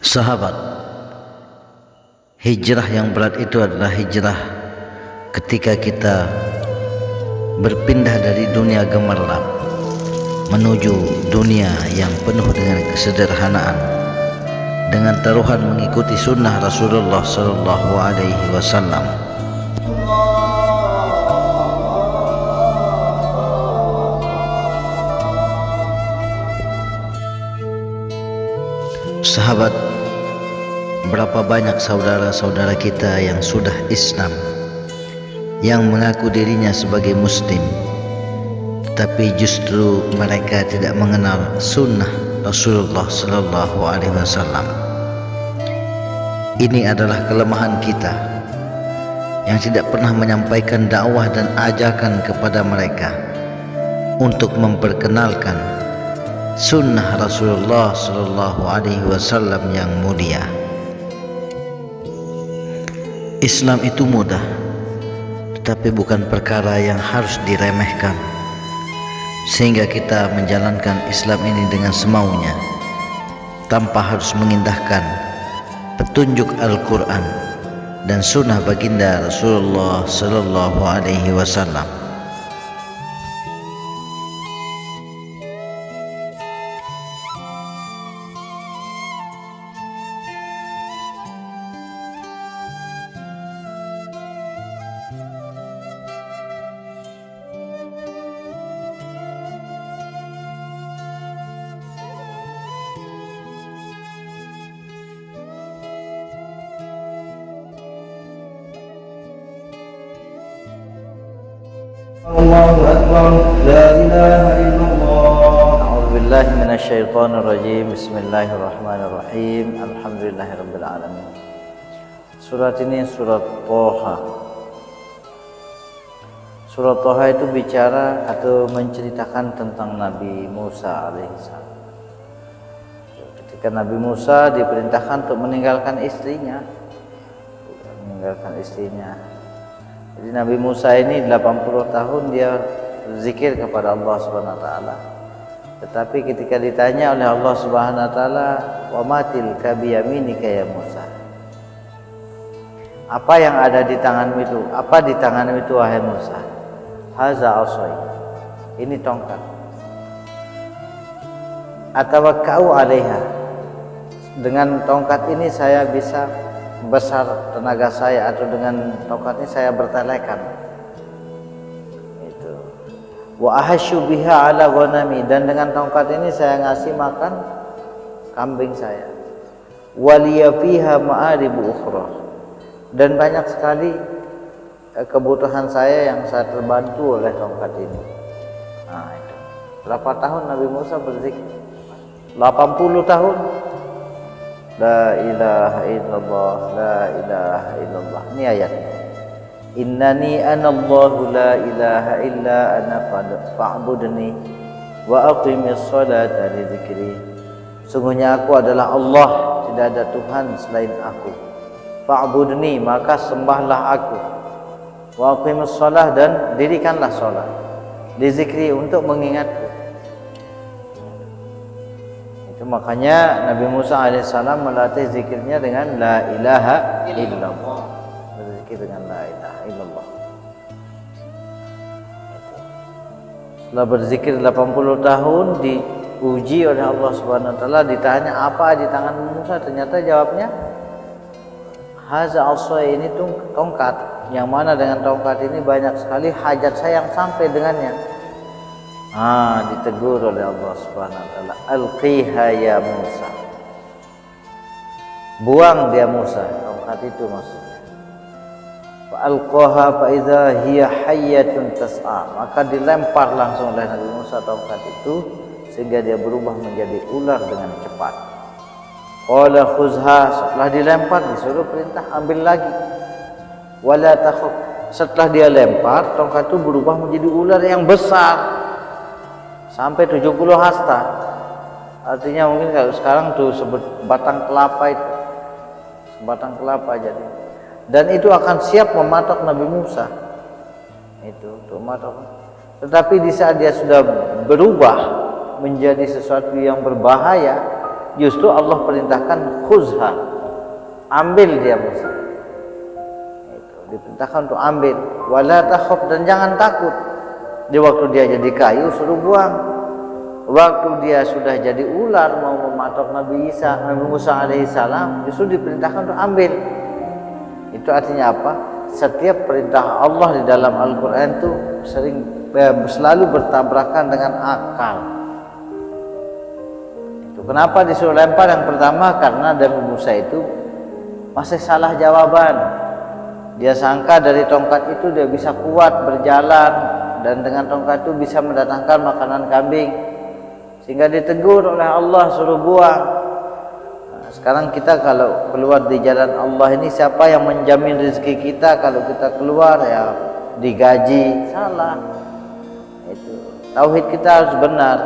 Sahabat, hijrah yang berat itu adalah hijrah ketika kita berpindah dari dunia gemerlap menuju dunia yang penuh dengan kesederhanaan, dengan taruhan mengikuti sunnah Rasulullah Sallallahu Alaihi Wasallam. Sahabat, berapa banyak saudara-saudara kita yang sudah Islam, yang mengaku dirinya sebagai Muslim, tapi justru mereka tidak mengenal sunnah Rasulullah Sallallahu Alaihi Wasallam. Ini adalah kelemahan kita yang tidak pernah menyampaikan dakwah dan ajakan kepada mereka untuk memperkenalkan sunnah Rasulullah Sallallahu Alaihi Wasallam yang mulia. Islam itu mudah, tetapi bukan perkara yang harus diremehkan, sehingga kita menjalankan Islam ini dengan semaunya tanpa harus mengindahkan petunjuk Al-Quran dan sunnah baginda Rasulullah Sallallahu Alaihi Wasallam. Allahu Akbar, la ilaha illallah. A'udzu billahi minasyaitonir rajim. Bismillahirrahmanirrahim. Alhamdulillahirabbil alamin. Surat ini surat Thaha. Surat Thaha itu bicara atau menceritakan tentang Nabi Musa alaihissalam. Ketika Nabi Musa diperintahkan untuk meninggalkan istrinya. Jadi Nabi Musa ini 80 tahun dia berzikir kepada Allah Subhanahu wa taala. Tetapi ketika ditanya oleh Allah Subhanahu wa taala, "Wa matil ka biyaminika ya Musa?" Apa yang ada di tanganmu itu? Apa di tanganmu itu wahai Musa? Haza asai. Ini tongkat. Atawakkau 'alaiha. Dengan tongkat ini saya bisa besar tenaga saya, atau dengan tongkat ini saya bertelekan. Itu. Wa ahasyu biha ala ghanami, dan dengan tongkat ini saya ngasih makan kambing saya. Waliya fiha ma'aribu ukhra, dan banyak sekali kebutuhan saya yang saya terbantu oleh tongkat ini. Nah, itu. Berapa tahun Nabi Musa berzikir? 80 tahun. La ilaha illallah, la ilaha illallah. Ini ayatnya. Innani anallahu la ilaha illa ana fa'budni wa aqimis salata li dzikri. Sungguhnya aku adalah Allah, tidak ada Tuhan selain aku. Fa'budni, maka sembahlah aku. Wa aqimis salah, dan dirikanlah salat. Li dzikri, untuk mengingatku. Makanya Nabi Musa alaihissalam melatih zikirnya dengan la ilaha illallah. Berzikir dengan la ilaha illallah. Setelah berzikir 80 tahun, diuji oleh Allah Subhanahu wa taala, ditanya apa di tangan Musa, ternyata jawabnya haza asai, ini tongkat, yang mana dengan tongkat ini banyak sekali hajat saya yang sampai dengannya. Ditegur oleh Allah Subhanahu wa taala, alqiha ya Musa. Buang dia Musa, tongkat itu maksudnya. Fa alqaha fa idza hiya hayyatun tas'a, maka dilempar langsung oleh Nabi Musa tongkat itu sehingga dia berubah menjadi ular dengan cepat. Qala khuzha, setelah dilempar disuruh perintah ambil lagi. Wala takhaf, setelah dia lempar tongkat itu berubah menjadi ular yang besar sampai 70 hasta. Artinya mungkin kalau sekarang tuh sebatang kelapa itu, sebatang kelapa jadi. Dan itu akan siap mematok Nabi Musa. Itu untuk mematok. Tetapi di saat dia sudah berubah menjadi sesuatu yang berbahaya, justru Allah perintahkan khuzha, ambil dia Musa. Itu diperintahkan untuk ambil. Wala takhaf, dan jangan takut. Di waktu dia jadi kayu suruh buang. Waktu dia sudah jadi ular mau mematok Nabi Musa alaihissalam, justru diperintahkan untuk ambil. Itu artinya apa? Setiap perintah Allah di dalam Al-Quran itu selalu bertabrakan dengan akal. Itu kenapa disuruh lempar? Yang pertama karena Nabi Musa itu masih salah jawaban. Dia sangka dari tongkat itu dia bisa kuat berjalan, dan dengan tongkat itu bisa mendatangkan makanan kambing, sehingga ditegur oleh Allah suruh buang. Sekarang kita kalau keluar di jalan Allah ini, siapa yang menjamin rezeki kita? Kalau kita keluar ya digaji. Salah. Itu tauhid kita harus benar,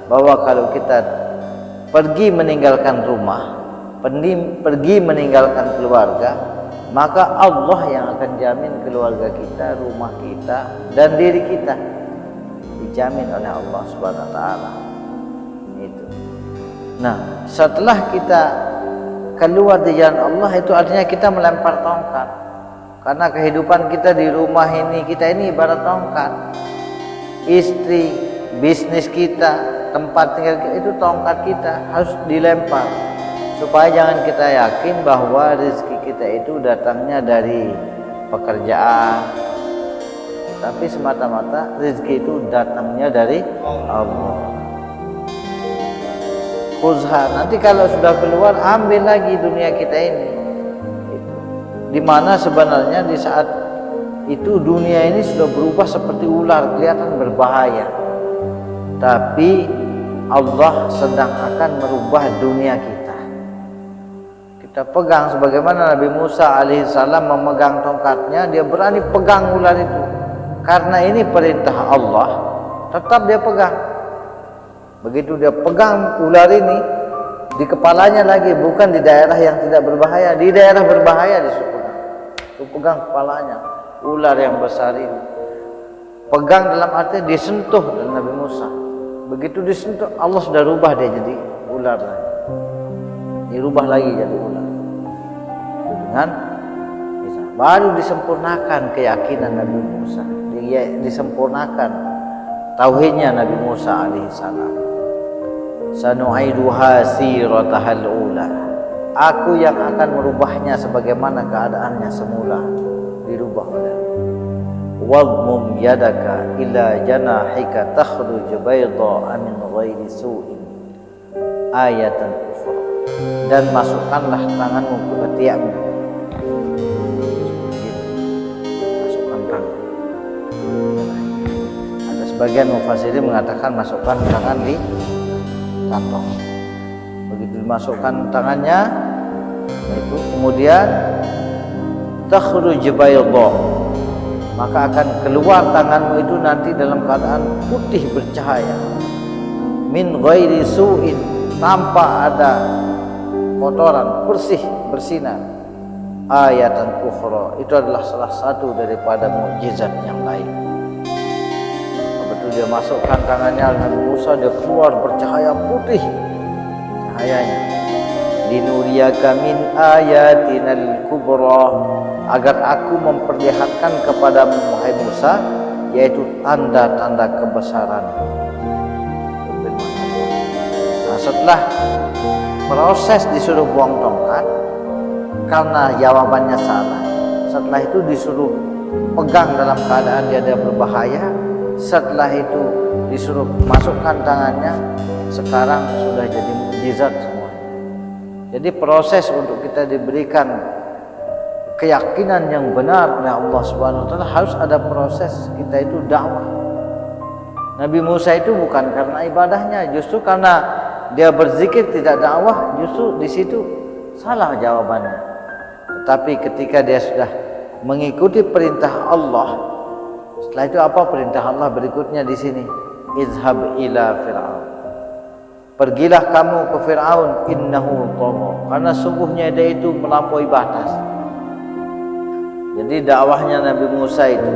bahwa kalau kita pergi meninggalkan rumah, pergi meninggalkan keluarga, maka Allah yang akan jamin keluarga kita, rumah kita, dan diri kita dijamin oleh Allah Subhanahu wa taala. Itu. Nah, setelah kita keluar di jalan Allah, itu artinya kita melempar tongkat. Karena kehidupan kita di rumah ini, kita ini ibarat tongkat. Istri, bisnis kita, tempat tinggal kita, itu tongkat kita harus dilempar. Supaya jangan kita yakin bahwa rezeki kita itu datangnya dari pekerjaan, tapi semata-mata rezeki itu datangnya dari Allah. Khuzha, nanti kalau sudah keluar ambil lagi dunia kita ini. Dimana sebenarnya di saat itu dunia ini sudah berubah seperti ular, kelihatan berbahaya. Tapi Allah sedang akan merubah dunia kita. Kita pegang sebagaimana Nabi Musa alaihissalam memegang tongkatnya, dia berani pegang ular itu. Karena ini perintah Allah, tetap dia pegang. Begitu dia pegang ular ini, di kepalanya lagi, bukan di daerah yang tidak berbahaya. Di daerah berbahaya disuruh pegang kepalanya, ular yang besar ini. Pegang dalam arti disentuh oleh Nabi Musa. Begitu disentuh, Allah sudah rubah dia jadi ular lagi. Dirubah lagi jadi ular. Dengan baru disempurnakan keyakinan Nabi Musa, disempurnakan tauhidnya Nabi Musa alaihissalam. Sanu'iduha siratahal ula, aku yang akan merubahnya sebagaimana keadaannya semula, dirubah oleh wadmum yadaka ila janahika takhruj bayda min ghairi su'in ayatan ukhra, dan masukkanlah tanganmu ke ketiakmu. Masukkan tangan. Ada sebagian mufassirin mengatakan masukkan tangan di kantong. Begitu dimasukkan tangannya, itu kemudian takhruj bayda, maka akan keluar tanganmu itu nanti dalam keadaan putih bercahaya, min ghairi su'in, tanpa ada kotoran, bersih, bersinar. Ayatan ukhra, itu adalah salah satu daripada mukjizat yang lain. Dia masukkan tangannya Nabi Musa, dia keluar bercahaya putih cahayanya. Linuriyaka min ayatinal kubra, agar aku memperlihatkan kepadamu wahai Musa, yaitu tanda-tanda kebesaran. Nah, setelah proses disuruh buang tongkat karena jawabannya salah, setelah itu disuruh pegang dalam keadaan dia berbahaya. Setelah itu disuruh masukkan tangannya, sekarang sudah jadi mukjizat semua. Jadi proses untuk kita diberikan keyakinan yang benar oleh Allah Subhanahu wa taala, harus ada proses kita itu dakwah. Nabi Musa itu bukan karena ibadahnya, justru karena dia berzikir tidak dakwah, justru di situ salah jawabannya. Tetapi ketika dia sudah mengikuti perintah Allah, setelah itu apa perintah Allah berikutnya di sini? Izhab ila Fir'aun. Pergilah kamu ke Fir'aun, innahu tagha, karena sungguhnya dia itu melampaui batas. Jadi dakwahnya Nabi Musa itu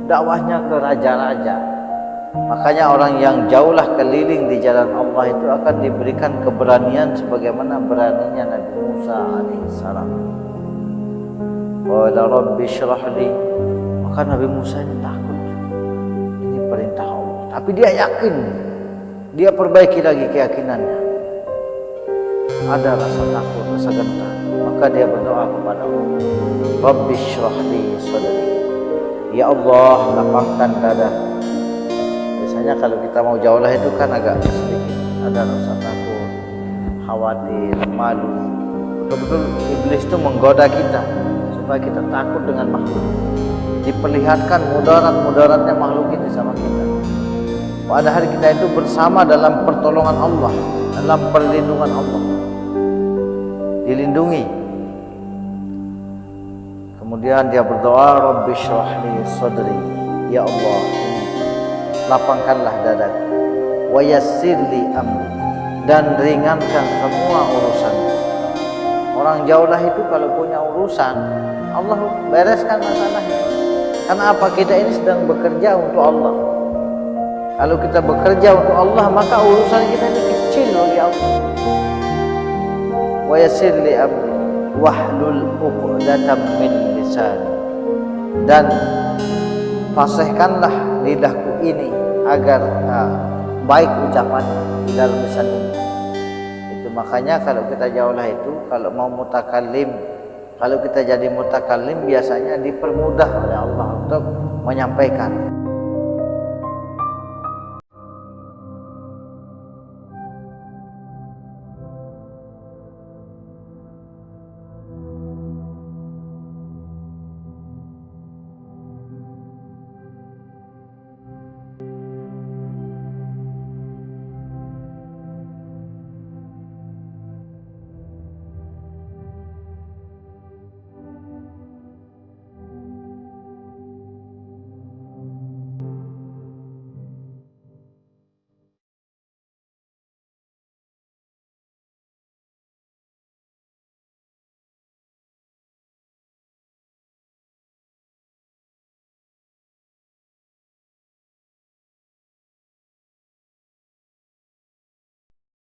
dakwahnya ke raja-raja, Makanya orang yang jauhlah keliling di jalan Allah itu akan diberikan keberanian sebagaimana beraninya Nabi Musa alaihissalam. Qala rabbi syrah li. Maka Nabi Musa ini takut. Ini perintah Allah. Tapi dia yakin. Dia perbaiki lagi keyakinannya. Ada rasa takut, rasa gentar. Maka dia berdoa kepada Allah. Rabbi syrah li sadri. Ya Allah, lapangkan dada. Biasanya kalau kita mau jauh lah itu kan agak sedikit ada rasa takut, khawatir, malu. Betul-betul iblis itu menggoda kita supaya kita takut dengan makhluk. Diperlihatkan mudarat-mudaratnya makhluk ini sama kita. Padahal kita itu bersama dalam pertolongan Allah, dalam perlindungan Allah. Dilindungi. Kemudian dia berdoa, Rabbi syrah li sadri. Ya Allah, lapangkanlah dadaku. Wa yassir li amri. Dan ringankan semua urusan. Orang jauhlah itu kalau punya urusan, Allah bereskan masalahnya. Karena apa? Kita ini sedang bekerja untuk Allah. Kalau kita bekerja untuk Allah, maka urusan kita ini kecil bagi Allah. Wa yassir li amri wahlul 'uqdatam min lisani. Dan fasihkanlah lidahku ini agar baik ucapan di dalam lisan ini. Itu makanya kalau kita jauhlah itu, kalau mau mutakallim, kalau kita jadi mutakallim biasanya dipermudah oleh Allah untuk menyampaikan.